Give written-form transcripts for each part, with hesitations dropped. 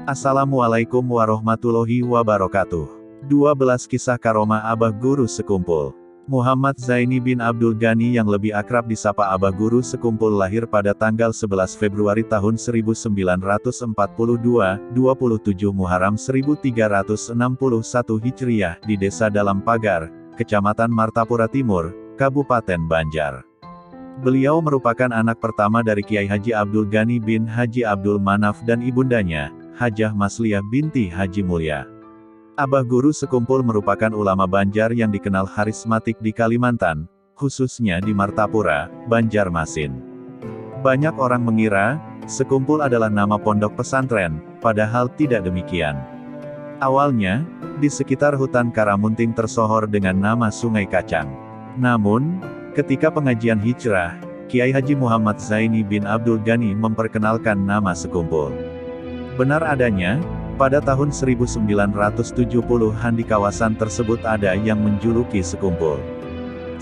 Assalamualaikum warahmatullahi wabarakatuh. 12 kisah karomah Abah Guru Sekumpul. Muhammad Zaini bin Abdul Ghani yang lebih akrab disapa Abah Guru Sekumpul lahir pada tanggal 11 Februari tahun 1942, 27 Muharram 1361 Hijriah di Desa Dalam Pagar, Kecamatan Martapura Timur, Kabupaten Banjar. Beliau merupakan anak pertama dari Kiai Haji Abdul Ghani bin Haji Abdul Manaf dan ibundanya, Hajah Masliyah binti Haji Mulya. Abah Guru Sekumpul merupakan ulama Banjar yang dikenal karismatik di Kalimantan, khususnya di Martapura, Banjarmasin. Banyak orang mengira, Sekumpul adalah nama pondok pesantren, padahal tidak demikian. Awalnya, di sekitar hutan Karamunting tersohor dengan nama Sungai Kacang. Namun, ketika pengajian hijrah, Kiai Haji Muhammad Zaini bin Abdul Ghani memperkenalkan nama Sekumpul. Benar adanya, pada tahun 1970-an di kawasan tersebut ada yang menjuluki Sekumpul.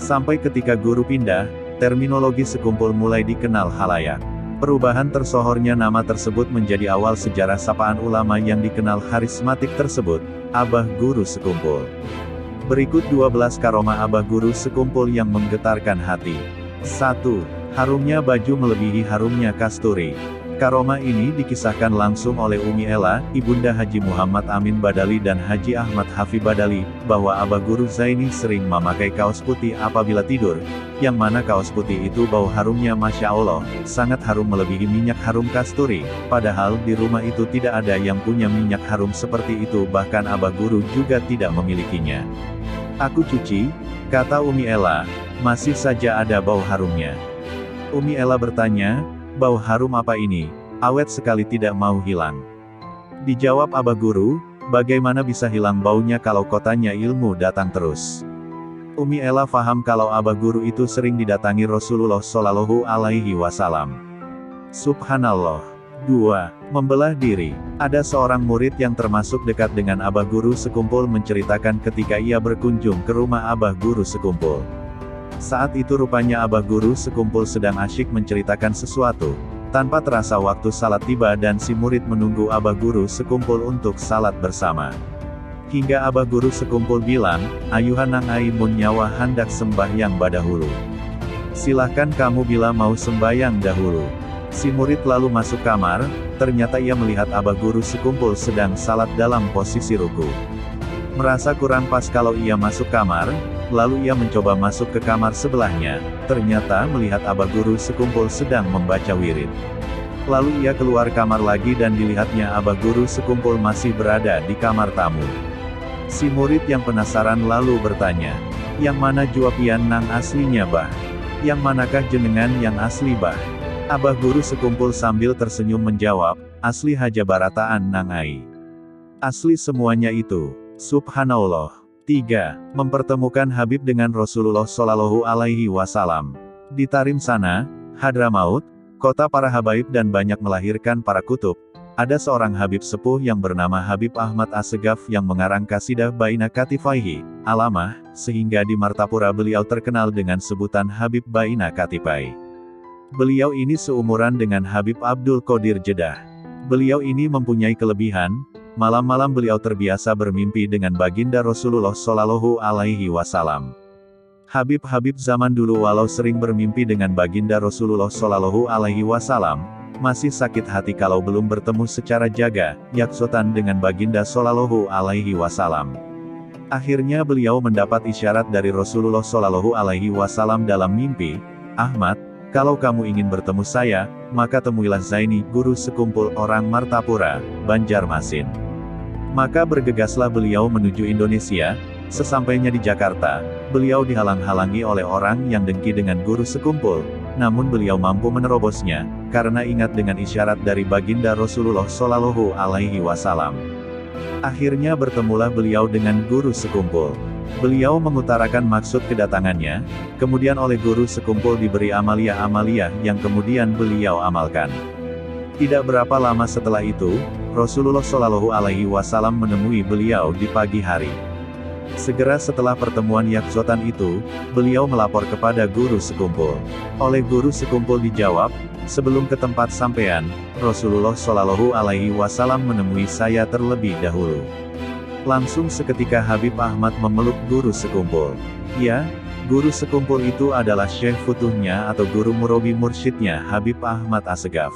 Sampai ketika guru pindah, terminologi Sekumpul mulai dikenal halayak. Perubahan tersohornya nama tersebut menjadi awal sejarah sapaan ulama yang dikenal karismatik tersebut, Abah Guru Sekumpul. Berikut 12 karomah Abah Guru Sekumpul yang menggetarkan hati. 1. Harumnya baju melebihi harumnya kasturi. Karomah ini dikisahkan langsung oleh Umi Ella, ibunda Haji Muhammad Amin Badali dan Haji Ahmad Hafi Badali, bahwa Abah Guru Zaini sering memakai kaos putih apabila tidur, yang mana kaos putih itu bau harumnya Masya Allah, sangat harum melebihi minyak harum kasturi, padahal di rumah itu tidak ada yang punya minyak harum seperti itu, bahkan Abah Guru juga tidak memilikinya. Aku cuci, kata Umi Ella, masih saja ada bau harumnya. Umi Ella bertanya, bau harum apa ini? Awet sekali tidak mau hilang. Dijawab Abah Guru, bagaimana bisa hilang baunya kalau kotanya ilmu datang terus. Umi Ella faham kalau Abah Guru itu sering didatangi Rasulullah Shallallahu Alaihi Wasallam. Subhanallah. 2. Membelah diri. Ada seorang murid yang termasuk dekat dengan Abah Guru Sekumpul menceritakan ketika ia berkunjung ke rumah Abah Guru Sekumpul. Saat itu rupanya Abah Guru Sekumpul sedang asyik menceritakan sesuatu. Tanpa terasa waktu salat tiba dan si murid menunggu Abah Guru Sekumpul untuk salat bersama. Hingga Abah Guru Sekumpul bilang, ayuhan nang aimun nyawa hendak sembahyang badahulu. Silahkan kamu bila mau sembahyang dahulu. Si murid lalu masuk kamar, ternyata ia melihat Abah Guru Sekumpul sedang salat dalam posisi ruku. Merasa kurang pas kalau ia masuk kamar, lalu ia mencoba masuk ke kamar sebelahnya, ternyata melihat Abah Guru Sekumpul sedang membaca wirid. Lalu ia keluar kamar lagi dan dilihatnya Abah Guru Sekumpul masih berada di kamar tamu. Si murid yang penasaran lalu bertanya, yang mana juapian nang aslinya bah? Yang manakah jenengan yang asli bah? Abah Guru Sekumpul sambil tersenyum menjawab, asli Haja Barataan nang ai. Asli semuanya itu. Subhanallah. 3. Mempertemukan Habib dengan Rasulullah Shallallahu Alaihi Wasallam. Di Tarim sana, Hadramaut, kota para habaib dan banyak melahirkan para kutub, ada seorang Habib sepuh yang bernama Habib Ahmad Assegaf yang mengarang kasidah Baina Katifaihi, Alamah, sehingga di Martapura beliau terkenal dengan sebutan Habib Baina Katifai. Beliau ini seumuran dengan Habib Abdul Qadir Jeddah. Beliau ini mempunyai kelebihan, malam-malam beliau terbiasa bermimpi dengan baginda Rasulullah Shallallahu Alaihi Wasallam. Habib-habib zaman dulu walau sering bermimpi dengan baginda Rasulullah Shallallahu Alaihi Wasallam, masih sakit hati kalau belum bertemu secara jaga, yaksotan dengan baginda Shallallahu Alaihi Wasallam. Akhirnya beliau mendapat isyarat dari Rasulullah Shallallahu Alaihi Wasallam dalam mimpi, Ahmad, kalau kamu ingin bertemu saya, maka temuilah Zaini, Guru Sekumpul orang Martapura, Banjarmasin. Maka bergegaslah beliau menuju Indonesia. Sesampainya di Jakarta, beliau dihalang-halangi oleh orang yang dengki dengan Guru Sekumpul, namun beliau mampu menerobosnya, karena ingat dengan isyarat dari baginda Rasulullah Shallallahu Alaihi Wasallam. Akhirnya bertemulah beliau dengan Guru Sekumpul. Beliau mengutarakan maksud kedatangannya, kemudian oleh Guru Sekumpul diberi amalia-amalia yang kemudian beliau amalkan. Tidak berapa lama setelah itu, Rasulullah Shallallahu Alaihi Wasallam menemui beliau di pagi hari. Segera setelah pertemuan yakzotan itu, beliau melapor kepada guru sekumpul. Oleh guru sekumpul dijawab, sebelum ke tempat sampean, Rasulullah Shallallahu Alaihi Wasallam menemui saya terlebih dahulu. Langsung seketika Habib Ahmad memeluk guru sekumpul. Ya, guru sekumpul itu adalah Syekh Futuhnya atau guru murabi mursyidnya Habib Ahmad Assegaf.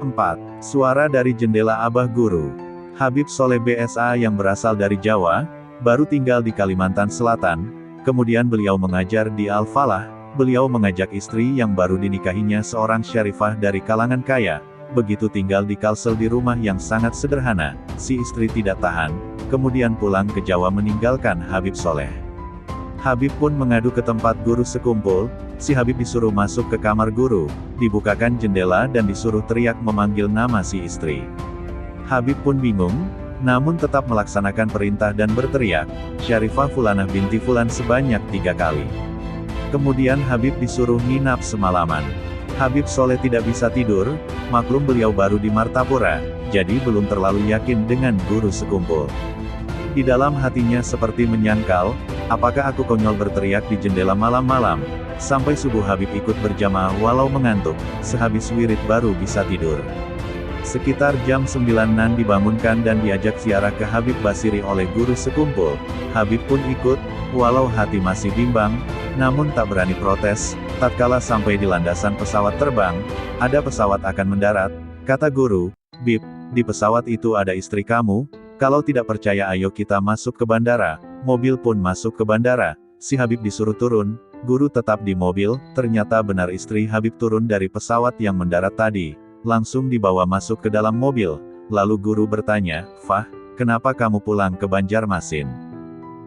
4. Suara dari jendela Abah Guru. Habib Soleh BSA yang berasal dari Jawa, baru tinggal di Kalimantan Selatan, kemudian beliau mengajar di Al-Falah, beliau mengajak istri yang baru dinikahinya seorang syarifah dari kalangan kaya, begitu tinggal di Kalsel di rumah yang sangat sederhana, si istri tidak tahan, kemudian pulang ke Jawa meninggalkan Habib Soleh. Habib pun mengadu ke tempat guru sekumpul, si Habib disuruh masuk ke kamar guru, dibukakan jendela dan disuruh teriak memanggil nama si istri. Habib pun bingung, namun tetap melaksanakan perintah dan berteriak, Syarifah Fulanah binti Fulan sebanyak 3 kali. Kemudian Habib disuruh nginap semalaman. Habib Soleh tidak bisa tidur, maklum beliau baru di Martapura, jadi belum terlalu yakin dengan guru sekumpul. Di dalam hatinya seperti menyangkal, apakah aku konyol berteriak di jendela malam-malam, sampai subuh Habib ikut berjamaah walau mengantuk, sehabis wirid baru bisa tidur. Sekitar jam 9-an dibangunkan dan diajak ziarah ke Habib Basiri oleh guru sekumpul. Habib pun ikut, walau hati masih bimbang, namun tak berani protes. Tatkala sampai di landasan pesawat terbang, ada pesawat akan mendarat, kata guru, Bib, di pesawat itu ada istri kamu, kalau tidak percaya ayo kita masuk ke bandara. Mobil pun masuk ke bandara, si Habib disuruh turun, guru tetap di mobil, ternyata benar istri Habib turun dari pesawat yang mendarat tadi. Langsung dibawa masuk ke dalam mobil, lalu guru bertanya, Fah, kenapa kamu pulang ke Banjarmasin?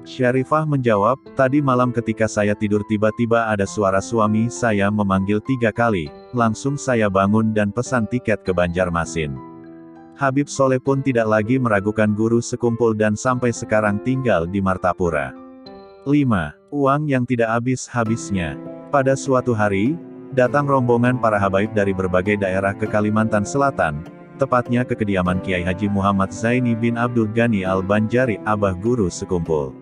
Syarifah menjawab, tadi malam ketika saya tidur tiba-tiba ada suara suami saya memanggil 3 kali, langsung saya bangun dan pesan tiket ke Banjarmasin. Habib Soleh pun tidak lagi meragukan guru sekumpul dan sampai sekarang tinggal di Martapura. 5. Uang yang tidak habis-habisnya. Pada suatu hari, datang rombongan para habaib dari berbagai daerah ke Kalimantan Selatan, tepatnya ke kediaman Kiai Haji Muhammad Zaini bin Abdul Ghani Al-Banjari, Abah Guru Sekumpul.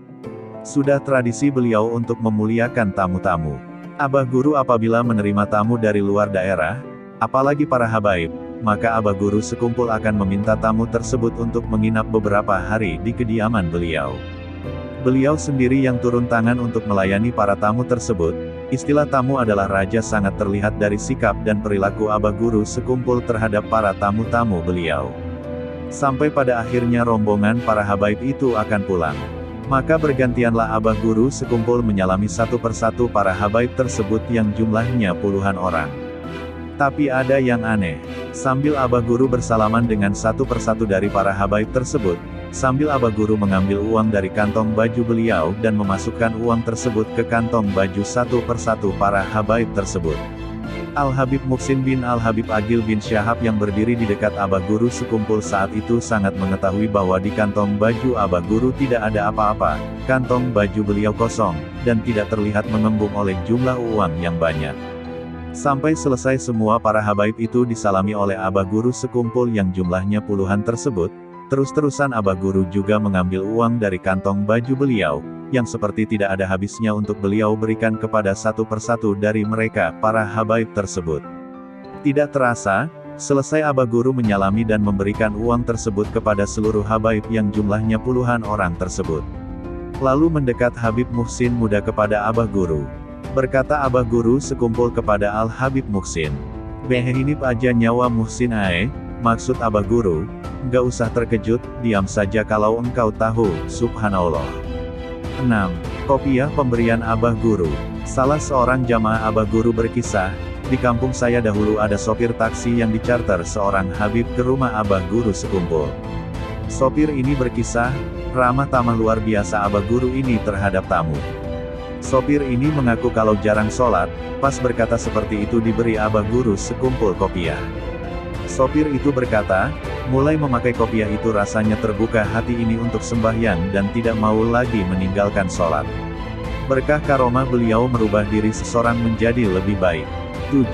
Sudah tradisi beliau untuk memuliakan tamu-tamu. Abah Guru apabila menerima tamu dari luar daerah, apalagi para habaib, maka Abah Guru Sekumpul akan meminta tamu tersebut untuk menginap beberapa hari di kediaman beliau. Beliau sendiri yang turun tangan untuk melayani para tamu tersebut. Istilah tamu adalah raja sangat terlihat dari sikap dan perilaku Abah Guru Sekumpul terhadap para tamu-tamu beliau. Sampai pada akhirnya rombongan para habaib itu akan pulang. Maka bergantianlah Abah Guru Sekumpul menyalami satu persatu para habaib tersebut yang jumlahnya puluhan orang. Tapi ada yang aneh. Sambil Abah Guru bersalaman dengan satu persatu dari para habaib tersebut, sambil Abah Guru mengambil uang dari kantong baju beliau dan memasukkan uang tersebut ke kantong baju satu persatu para habaib tersebut. Al-Habib Muhsin bin Al-Habib Agil bin Syahab yang berdiri di dekat Abah Guru Sekumpul saat itu sangat mengetahui bahwa di kantong baju Abah Guru tidak ada apa-apa, kantong baju beliau kosong, dan tidak terlihat mengembung oleh jumlah uang yang banyak. Sampai selesai semua para habaib itu disalami oleh Abah Guru Sekumpul yang jumlahnya puluhan tersebut, terus-terusan Abah Guru juga mengambil uang dari kantong baju beliau, yang seperti tidak ada habisnya untuk beliau berikan kepada satu persatu dari mereka, para habaib tersebut. Tidak terasa, selesai Abah Guru menyalami dan memberikan uang tersebut kepada seluruh habaib yang jumlahnya puluhan orang tersebut. Lalu mendekat Habib Muhsin muda kepada Abah Guru. Berkata Abah Guru Sekumpul kepada Al-Habib Muhsin, "Behinip aja nyawa Muhsin ae." Maksud Abah Guru, "Nggak usah terkejut, diam saja kalau engkau tahu, subhanallah." 6. Kopiah pemberian Abah Guru. Salah seorang jamaah Abah Guru berkisah, di kampung saya dahulu ada sopir taksi yang dicarter seorang habib ke rumah Abah Guru Sekumpul. Sopir ini berkisah, ramah tamah luar biasa Abah Guru ini terhadap tamu. Sopir ini mengaku kalau jarang sholat, pas berkata seperti itu diberi Abah Guru Sekumpul kopiah. Sopir itu berkata, mulai memakai kopiah itu rasanya terbuka hati ini untuk sembahyang dan tidak mau lagi meninggalkan sholat. Berkah karomah beliau merubah diri seseorang menjadi lebih baik. 7.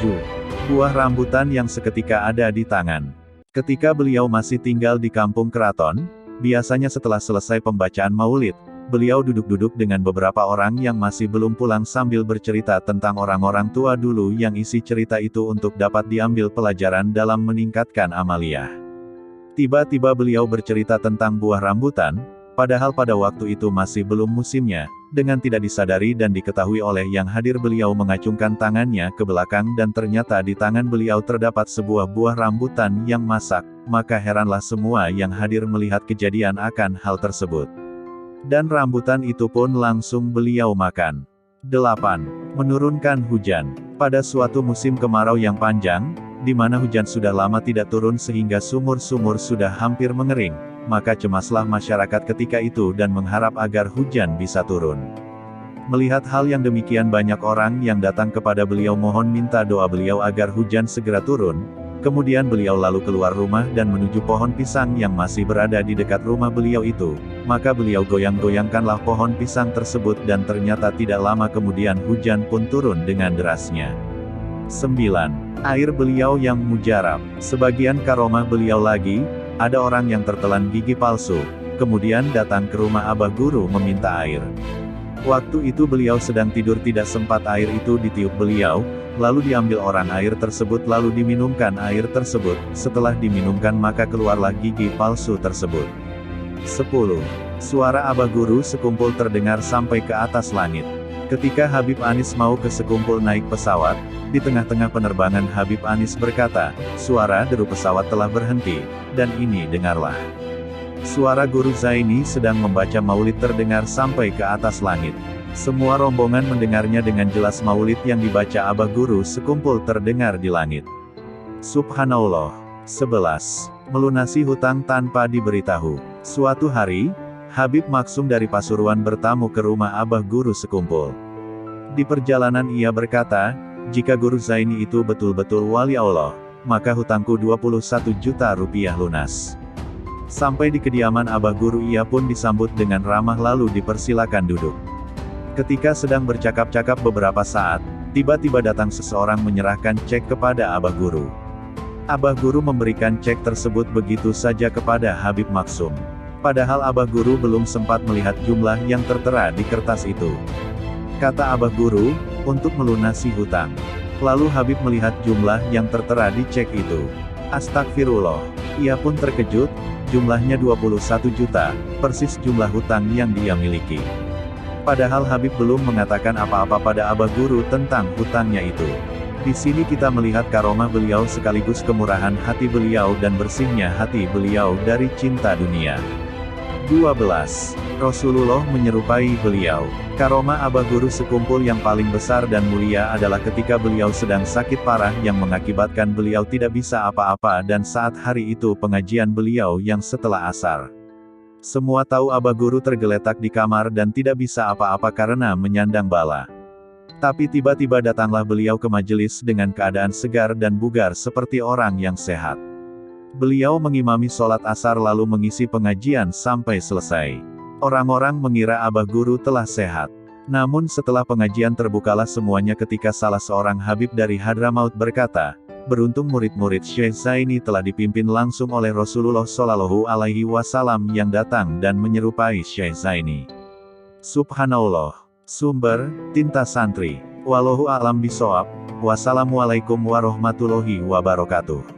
Buah rambutan yang seketika ada di tangan. Ketika beliau masih tinggal di kampung keraton, biasanya setelah selesai pembacaan maulid, beliau duduk-duduk dengan beberapa orang yang masih belum pulang sambil bercerita tentang orang-orang tua dulu yang isi cerita itu untuk dapat diambil pelajaran dalam meningkatkan amalia. Tiba-tiba beliau bercerita tentang buah rambutan, padahal pada waktu itu masih belum musimnya. Dengan tidak disadari dan diketahui oleh yang hadir, beliau mengacungkan tangannya ke belakang dan ternyata di tangan beliau terdapat sebuah buah rambutan yang masak, maka heranlah semua yang hadir melihat kejadian akan hal tersebut. Dan rambutan itu pun langsung beliau makan. 8. Menurunkan hujan. Pada suatu musim kemarau yang panjang, di mana hujan sudah lama tidak turun sehingga sumur-sumur sudah hampir mengering, maka cemaslah masyarakat ketika itu dan mengharap agar hujan bisa turun. Melihat hal yang demikian, banyak orang yang datang kepada beliau mohon minta doa beliau agar hujan segera turun. Kemudian beliau lalu keluar rumah dan menuju pohon pisang yang masih berada di dekat rumah beliau itu. Maka beliau goyang-goyangkanlah pohon pisang tersebut dan ternyata tidak lama kemudian hujan pun turun dengan derasnya. 9. Air beliau yang mujarab. Sebagian karomah beliau lagi, ada orang yang tertelan gigi palsu, kemudian datang ke rumah Abah Guru meminta air. Waktu itu beliau sedang tidur, tidak sempat air itu ditiup beliau, lalu diambil orang air tersebut lalu diminumkan air tersebut, setelah diminumkan maka keluarlah gigi palsu tersebut. 10. Suara Abah Guru sekumpul terdengar sampai ke atas langit. Ketika Habib Anis mau ke sekumpul naik pesawat, di tengah-tengah penerbangan Habib Anis berkata, suara deru pesawat telah berhenti, dan ini dengarlah. Suara Guru Zaini sedang membaca maulid terdengar sampai ke atas langit. Semua rombongan mendengarnya dengan jelas. Maulid yang dibaca Abah Guru sekumpul terdengar di langit. Subhanallah. 11. Melunasi hutang tanpa diberitahu. Suatu hari, Habib Maksum dari Pasuruan bertamu ke rumah Abah Guru sekumpul. Di perjalanan ia berkata, jika Guru Zaini itu betul-betul wali Allah, maka hutangku 21 juta rupiah lunas. Sampai di kediaman Abah Guru ia pun disambut dengan ramah lalu dipersilakan duduk. Ketika sedang bercakap-cakap beberapa saat, tiba-tiba datang seseorang menyerahkan cek kepada Abah Guru. Abah Guru memberikan cek tersebut begitu saja kepada Habib Maksum. Padahal Abah Guru belum sempat melihat jumlah yang tertera di kertas itu. Kata Abah Guru, untuk melunasi hutang. Lalu Habib melihat jumlah yang tertera di cek itu. Astagfirullah. Ia pun terkejut, jumlahnya 21 juta, persis jumlah hutang yang dia miliki. Padahal Habib belum mengatakan apa-apa pada Abah Guru tentang hutangnya itu. Di sini kita melihat karomah beliau sekaligus kemurahan hati beliau dan bersihnya hati beliau dari cinta dunia. 12. Rasulullah menyerupai beliau. Karomah Abah Guru sekumpul yang paling besar dan mulia adalah ketika beliau sedang sakit parah yang mengakibatkan beliau tidak bisa apa-apa, dan saat hari itu pengajian beliau yang setelah asar. Semua tahu Abah Guru tergeletak di kamar dan tidak bisa apa-apa karena menyandang bala. Tapi tiba-tiba datanglah beliau ke majelis dengan keadaan segar dan bugar seperti orang yang sehat. Beliau mengimami sholat asar lalu mengisi pengajian sampai selesai. Orang-orang mengira Abah Guru telah sehat. Namun setelah pengajian terbukalah semuanya ketika salah seorang Habib dari Hadramaut berkata, beruntung murid-murid Syekh Zaini telah dipimpin langsung oleh Rasulullah Shallallahu Alaihi Wasallam yang datang dan menyerupai Syekh Zaini. Subhanallah. Sumber, Tinta Santri. Wallahu a'lam bishawab. Wassalamualaikum warahmatullahi wabarakatuh.